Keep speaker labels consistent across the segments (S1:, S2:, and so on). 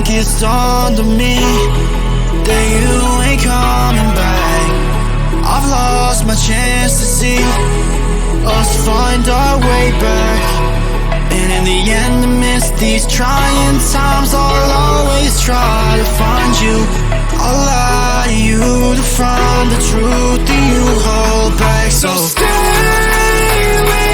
S1: think it's dawned on me that you ain't coming back. I've lost my chance to see us find our way back. And in the end, amidst these trying times, I'll always try to find you. I'll lie to you to find the truth that you hold back. So stay with me.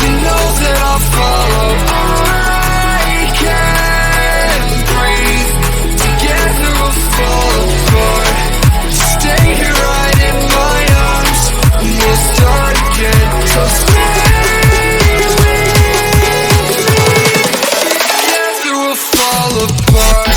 S1: You know that I'll follow. I can't breathe. Together we'll fall apart. Stay here right in my arms, and we'll start again. So stay with me. Together we'll fall apart.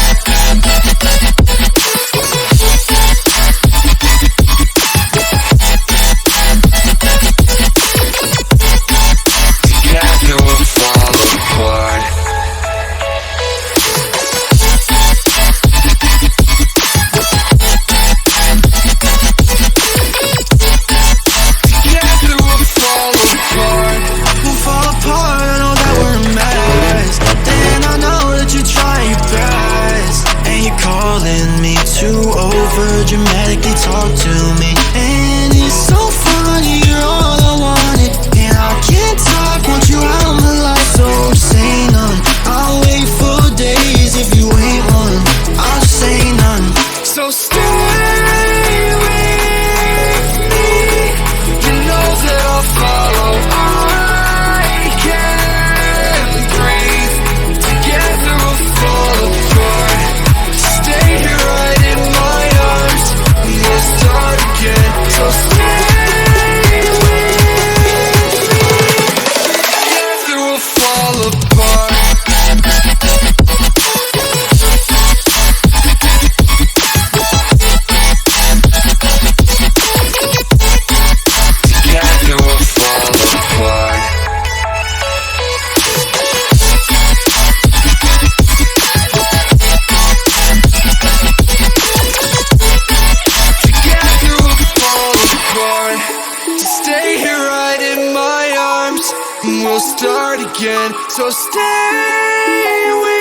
S1: Dramatically talk to me, and it's so funny, you're all I wanted, and I can't talk, want you out of my life, so say none. I'll wait for days if you ain't one, I'll just say none. So stay with me, you know that I'll follow. I can't breathe, together we'll fall apart. Stay here right in my arms, we'll start again. So stay with me. Together we'll fall apart. Together we'll fall apart. Stay here right in my arms, and we'll start again. So stay with me.